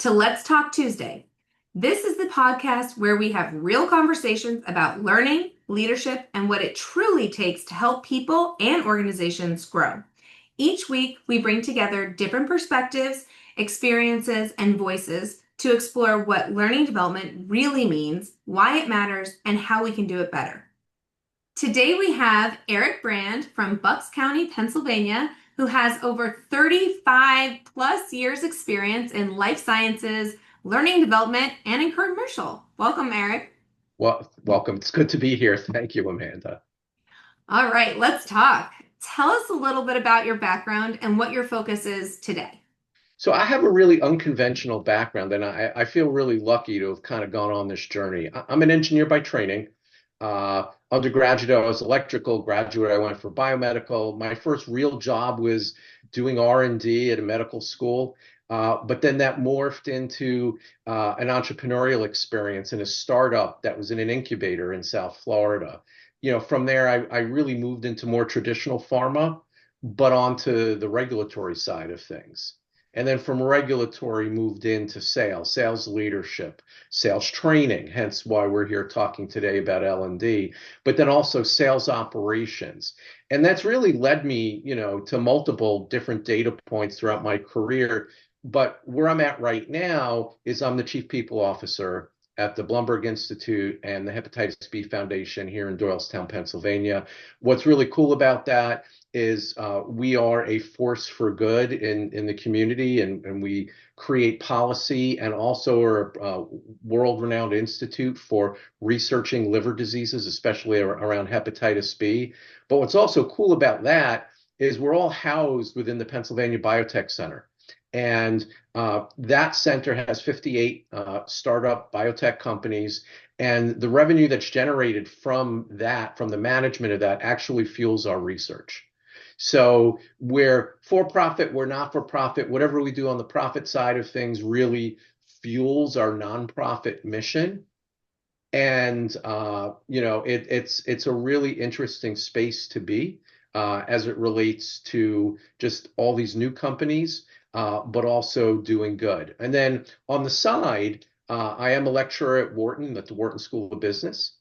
to Let's Talk Tuesday. This is the podcast where we have real conversations about learning, leadership, and what it truly takes to help people and organizations grow. Each week, we bring together different perspectives, experiences, and voices to explore what learning development really means, why it matters, and how we can do it better. Today, we have Eric Brand from Bucks County, Pennsylvania, who has over 35 plus years experience in life sciences, learning development, and in commercial. Welcome, Eric. Well, welcome. It's good to be here. Thank you, Amanda. All right, let's talk. Tell us a little bit about your background and what your focus is today. So I have a really unconventional background, and I feel really lucky to have kind of gone on this journey. I'm an engineer by training. Undergraduate, I was electrical. Graduate, I went for biomedical. My first real job was doing R&D at a medical school. But then that morphed into an entrepreneurial experience in a startup that was in an incubator in South Florida. From there, I really moved into more traditional pharma, but onto the regulatory side of things. And then from regulatory, moved into sales leadership, sales training, hence why we're here talking today about L&D, but then also sales operations. And that's really led me, to multiple different data points throughout my career. But where I'm at right now is I'm the Chief People Officer at the Blumberg Institute and the Hepatitis B Foundation here in Doylestown, Pennsylvania. What's really cool about that is we are a force for good in the community, and we create policy, and also are a world-renowned institute for researching liver diseases, especially around hepatitis B. But what's also cool about that is we're all housed within the Pennsylvania Biotech Center. And that center has 58 startup biotech companies. And the revenue that's generated from that, from the management of that, actually fuels our research. So we're for profit, we're not for profit. Whatever we do on the profit side of things really fuels our nonprofit mission. And it's a really interesting space to be as it relates to just all these new companies, but also doing good. And then on the side, I am a lecturer at Wharton, at the Wharton School of Business.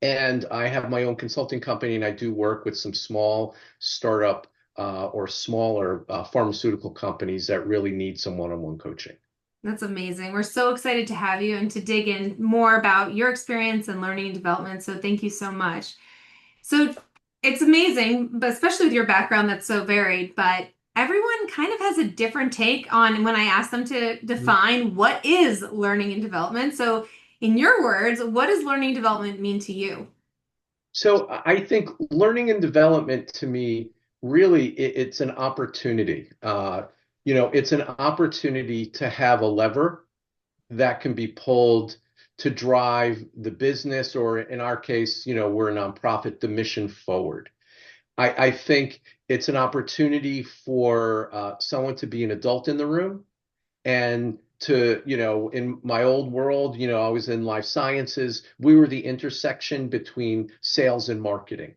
And I have my own consulting company, and I do work with some small startup or smaller pharmaceutical companies that really need some one-on-one coaching. That's amazing. We're so excited to have you and to dig in more about your experience in learning and development. So thank you so much. So it's amazing, but especially with your background that's so varied, but everyone kind of has a different take on when I ask them to define what is learning and development. So in your words, what does learning and development mean to you? So I think learning and development to me, really, it's an opportunity. It's an opportunity to have a lever that can be pulled to drive the business, or in our case, we're a nonprofit, the mission forward. I think it's an opportunity for someone to be an adult in the room, and to, in my old world, I was in life sciences. We were the intersection between sales and marketing.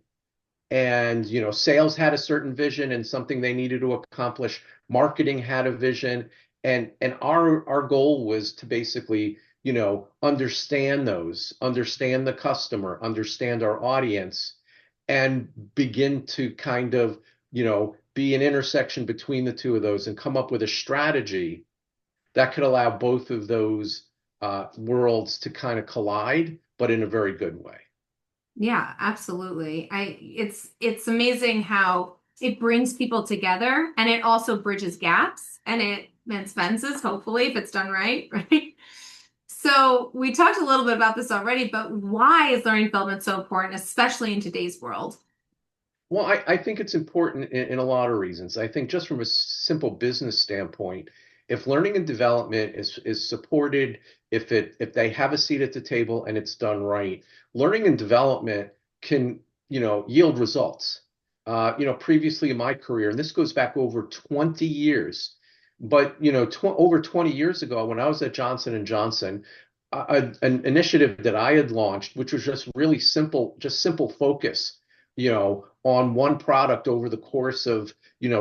And, sales had a certain vision and something they needed to accomplish. Marketing had a vision. And our goal was to basically, understand the customer, understand our audience, and begin to kind of, be an intersection between the two of those and come up with a strategy that could allow both of those worlds to kind of collide, but in a very good way. Yeah, absolutely. It's amazing how it brings people together and it also bridges gaps and it mends fences, hopefully, if it's done right, right? So we talked a little bit about this already, but why is learning development so important, especially in today's world? Well, I think it's important in a lot of reasons. I think just from a simple business standpoint, if learning and development is supported, if they have a seat at the table and it's done right, learning and development can, yield results. Previously in my career, and this goes back over 20 years, but over 20 years ago, when I was at Johnson and Johnson, an initiative that I had launched, which was just really simple, just simple focus, on one product over the course of,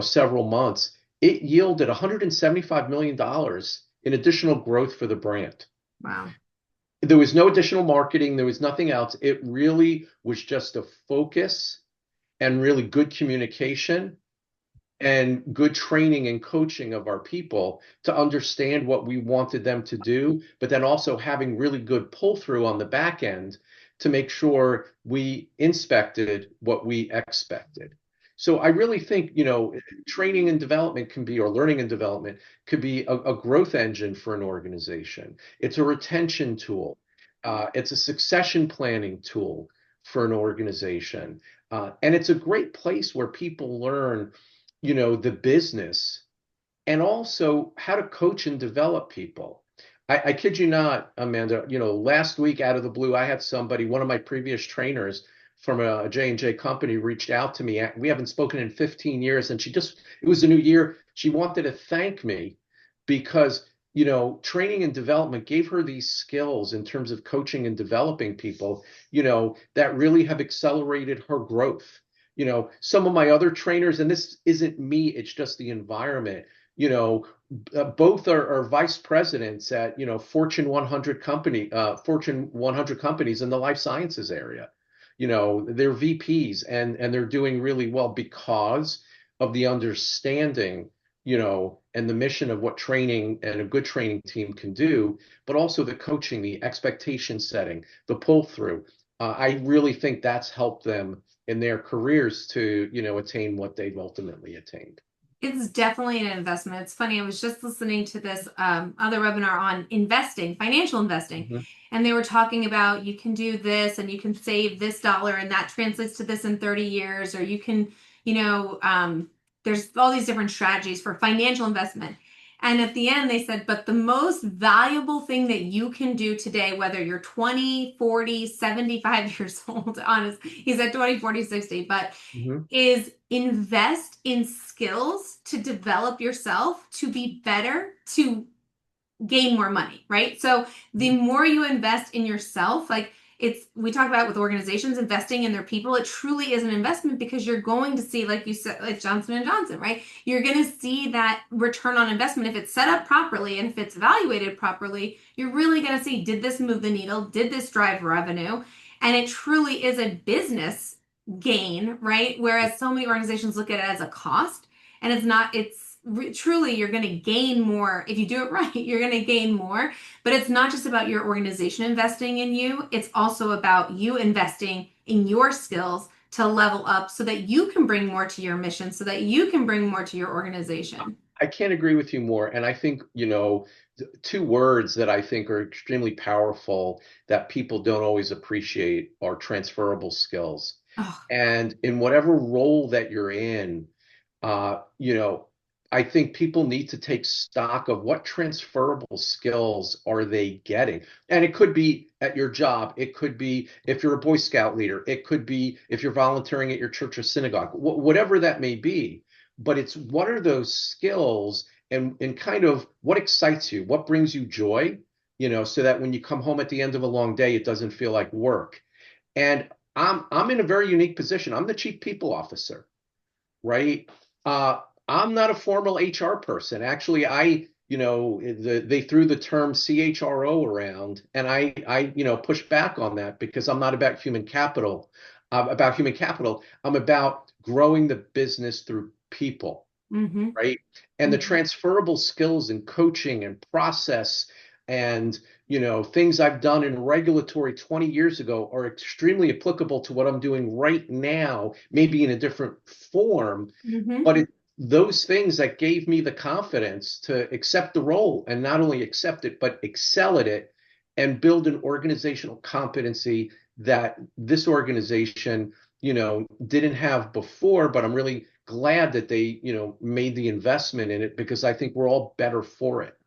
several months, it yielded $175 million an additional growth for the brand. Wow. There was no additional marketing, there was nothing else. It really was just a focus and really good communication and good training and coaching of our people to understand what we wanted them to do, but then also having really good pull through on the back end to make sure we inspected what we expected. So I really think, training and development can be, or learning and development could be a growth engine for an organization. It's a retention tool. It's a succession planning tool for an organization. And it's a great place where people learn the business and also how to coach and develop people. I kid you not, Amanda, last week out of the blue, I had somebody, one of my previous trainers from a J&J company reached out to me. We haven't spoken in 15 years, and it was a new year. She wanted to thank me because, training and development gave her these skills in terms of coaching and developing people, that really have accelerated her growth. Some of my other trainers, and this isn't me, it's just the environment, both are vice presidents at, Fortune 100 Fortune 100 companies in the life sciences area. They're VPs and they're doing really well because of the understanding, and the mission of what training and a good training team can do, but also the coaching, the expectation setting, the pull through. I really think that's helped them in their careers to, attain what they've ultimately attained. It's definitely an investment. It's funny, I was just listening to this other webinar on investing, financial investing, Mhm. and they were talking about you can do this and you can save this dollar and that translates to this in 30 years, or you can, there's all these different strategies for financial investment. And at the end, they said, but the most valuable thing that you can do today, whether you're 20, 40, 75 years old, honest, he said 20, 40, 60, but Mhm. is invest in skills to develop yourself to be better, to gain more money, right? So the more you invest in yourself, like we talk about with organizations investing in their people, it truly is an investment because you're going to see, like you said, like Johnson and Johnson, right? You're going to see that return on investment if it's set up properly and if it's evaluated properly. You're really going to see, did this move the needle? Did this drive revenue? And it truly is a business gain, right? Whereas so many organizations look at it as a cost, and it's not. Truly, you're going to gain more if you do it right. You're going to gain more, but it's not just about your organization investing in you. It's also about you investing in your skills to level up so that you can bring more to your mission, so that you can bring more to your organization. I can't agree with you more. And I think, two words that I think are extremely powerful that people don't always appreciate are transferable skills. Oh, And in whatever role that you're in, uh, you know, I think people need to take stock of what transferable skills are they getting. And it could be at your job. It could be if you're a Boy Scout leader. It could be if you're volunteering at your church or synagogue, whatever that may be. But it's what are those skills and kind of what excites you, what brings you joy, so that when you come home at the end of a long day, it doesn't feel like work. And I'm in a very unique position. I'm the chief people officer, right? Uh, I'm not a formal HR person. Actually, they threw the term CHRO around, and I push back on that because I'm not about human capital. About human capital, I'm about growing the business through people, mm-hmm, right? And the mm-hmm, transferable skills in coaching and process and things I've done in regulatory 20 years ago are extremely applicable to what I'm doing right now, maybe in a different form, mm-hmm. but those things that gave me the confidence to accept the role and not only accept it, but excel at it and build an organizational competency that this organization, didn't have before, but I'm really glad that they, made the investment in it because I think we're all better for it.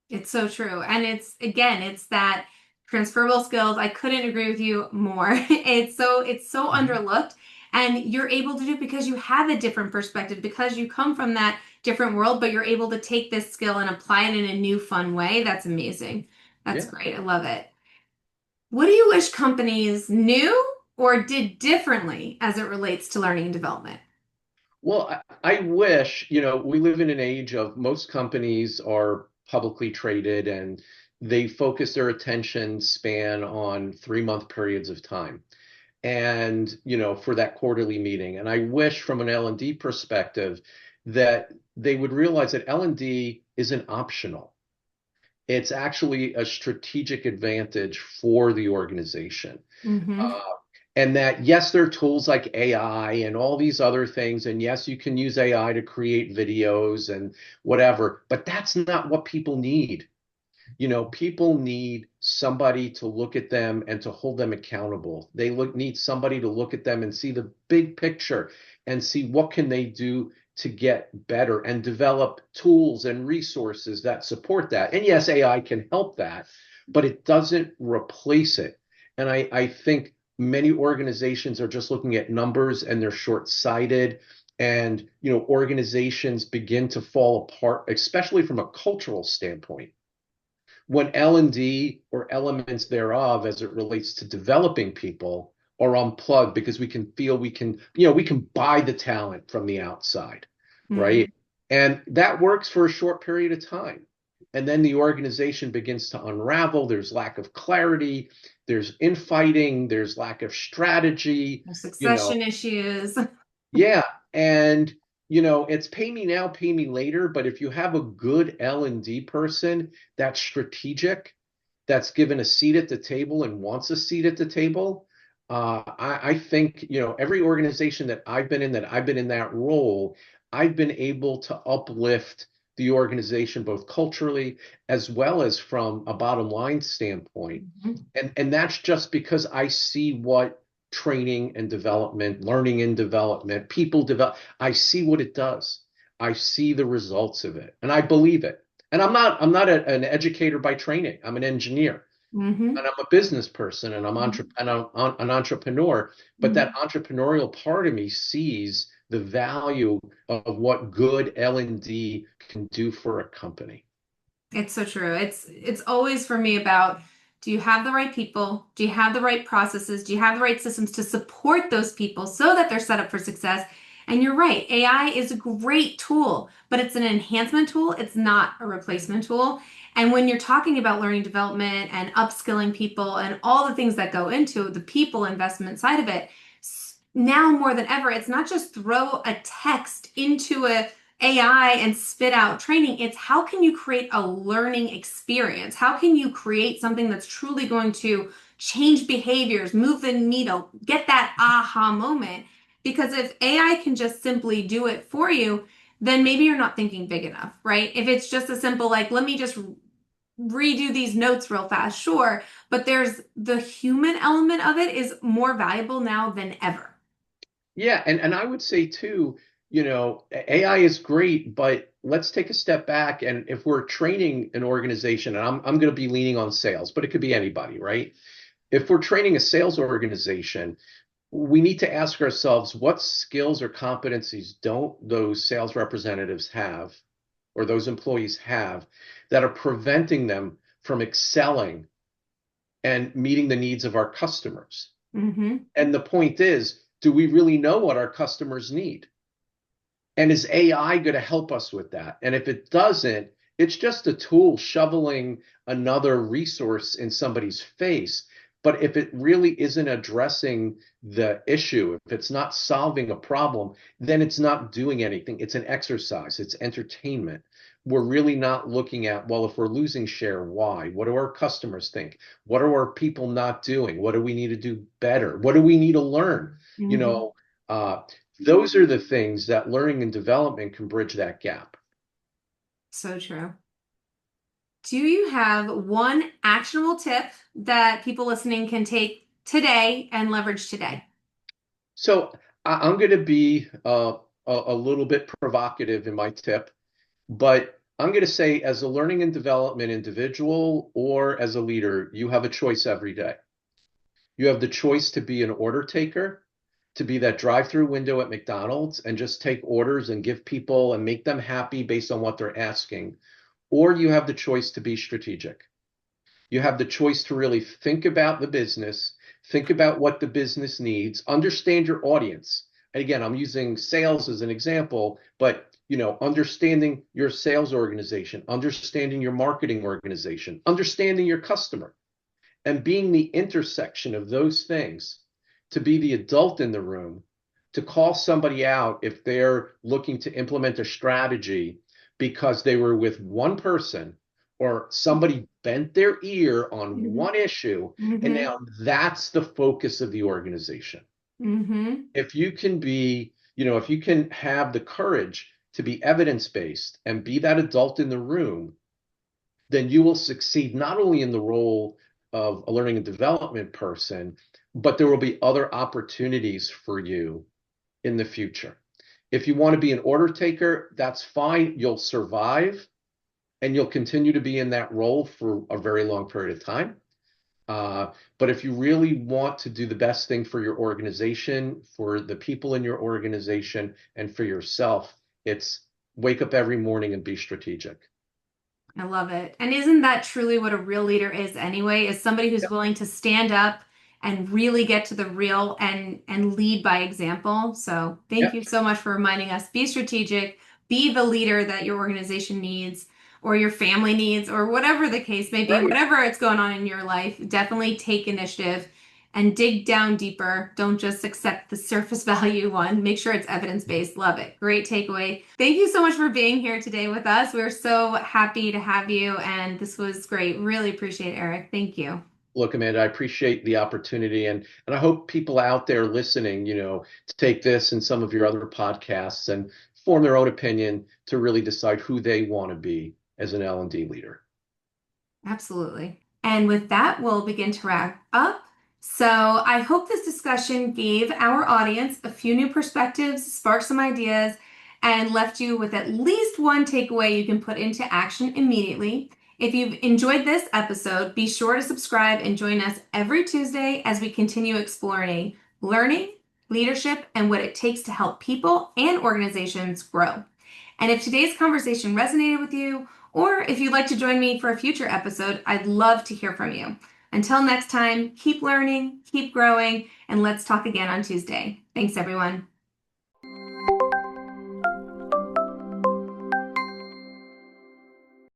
It's so true. And it's again, it's that transferable skills. I couldn't agree with you more. It's so Mhm. underlooked, and you're able to do it because you have a different perspective, because you come from that different world, but you're able to take this skill and apply it in a new fun way. That's amazing. That's Yeah. great. I love it. What do you wish companies knew or did differently as it relates to learning and development? Well, I wish, we live in an age of most companies are publicly traded, and they focus their attention span on 3-month periods of time. And, for that quarterly meeting. And I wish from an L&D perspective that they would realize that L&D isn't optional. It's actually a strategic advantage for the organization. Mm-hmm. Uh, and that, yes, there are tools like AI and all these other things. And yes, you can use AI to create videos and whatever, but that's not what people need. People need somebody to look at them and to hold them accountable. They need somebody to look at them and see the big picture and see what can they do to get better and develop tools and resources that support that. And yes, AI can help that, but it doesn't replace it. And I think many organizations are just looking at numbers and they're short-sighted. And, organizations begin to fall apart, especially from a cultural standpoint when L&D or elements thereof as it relates to developing people are unplugged because we can feel we can buy the talent from the outside, Mm-hmm. right? And that works for a short period of time. And then the organization begins to unravel. There's lack of clarity, there's infighting, there's lack of strategy, you know, Succession issues. yeah, and it's pay me now, pay me later. But if you have a good L&D person that's strategic, that's given a seat at the table and wants a seat at the table, I think every organization that I've been in that role, I've been able to uplift the organization both culturally as well as from a bottom line standpoint. Mhm. And that's just because I see what training and development, learning and development, people develop. I see what it does. I see the results of it, and I believe it. And I'm not an educator by training. I'm an engineer, Mhm. and I'm a business person, and I'm an entrepreneur. But that Mhm. entrepreneurial part of me sees the value of what good L&D can do for a company. It's so true. It's always for me about, do you have the right people? Do you have the right processes? Do you have the right systems to support those people so that they're set up for success? And you're right, AI is a great tool, but it's an enhancement tool. It's not a replacement tool. And when you're talking about learning development and upskilling people and all the things that go into the people investment side of it, now more than ever, it's not just throw a text into a AI and spit out training. It's how can you create a learning experience? How can you create something that's truly going to change behaviors, move the needle, get that aha moment? Because if AI can just simply do it for you, then maybe you're not thinking big enough, right? If it's just a simple, like, let me just redo these notes real fast, sure. But there's the human element of it is more valuable now than ever. Yeah, and I would say too, AI is great, but let's take a step back. And if we're training an organization, and I'm going to be leaning on sales, but it could be anybody, right? If we're training a sales organization, we need to ask ourselves what skills or competencies don't those sales representatives have or those employees have that are preventing them from excelling and meeting the needs of our customers. Mm-hmm. And the point is, do we really know what our customers need? And is AI going to help us with that? And if it doesn't, it's just a tool shoveling another resource in somebody's face. But if it really isn't addressing the issue, if it's not solving a problem, then it's not doing anything. It's an exercise, it's entertainment. We're really not looking at, well, if we're losing share, why? What do our customers think? What are our people not doing? What do we need to do better? What do we need to learn? You Mm-hmm. know, those are the things that learning and development can bridge that gap. So true. Do you have one actionable tip that people listening can take today and leverage today? So I'm going to be a little bit provocative in my tip, but I'm going to say, as a learning and development individual or as a leader, you have a choice every day. You have the choice to be an order taker, to be that drive-through window at McDonald's and just take orders and give people and make them happy based on what they're asking. Or you have the choice to be strategic. You have the choice to really think about the business, think about what the business needs, understand your audience, And again, I'm using sales as an example, but understanding your sales organization, understanding your marketing organization, understanding your customer, and being the intersection of those things, to be the adult in the room, to call somebody out if they're looking to implement a strategy because they were with one person or somebody bent their ear on Mm-hmm. one issue, and Mm-hmm. now that's the focus of the organization. Mm-hmm. If you can be, if you can have the courage to be evidence-based and be that adult in the room, then you will succeed not only in the role of a learning and development person, but there will be other opportunities for you in the future. If you want to be an order taker, that's fine. You'll survive and you'll continue to be in that role for a very long period of time. But if you really want to do the best thing for your organization, for the people in your organization, and for yourself, it's wake up every morning and be strategic. I love it. And isn't that truly what a real leader is anyway? Is somebody who's willing to stand up and really get to the real and lead by example. So thank Yeah, you so much for reminding us. Be strategic, be the leader that your organization needs or your family needs or whatever the case may be, right. whatever it's going on in your life. Definitely take initiative and dig down deeper. Don't just accept the surface value one. Make sure it's evidence-based. Love it. Great takeaway. Thank you so much for being here today with us. We're so happy to have you, and this was great. Really appreciate it, Eric. Thank you. Look, Amanda, I appreciate the opportunity, and I hope people out there listening, to take this and some of your other podcasts and form their own opinion to really decide who they want to be as an L&D leader. Absolutely. And with that, we'll begin to wrap up. So I hope this discussion gave our audience a few new perspectives, sparked some ideas, and left you with at least one takeaway you can put into action immediately. If you've enjoyed this episode, be sure to subscribe and join us every Tuesday as we continue exploring learning, leadership, and what it takes to help people and organizations grow. And if today's conversation resonated with you, or if you'd like to join me for a future episode, I'd love to hear from you. Until next time, keep learning, keep growing, and let's talk again on Tuesday. Thanks, everyone.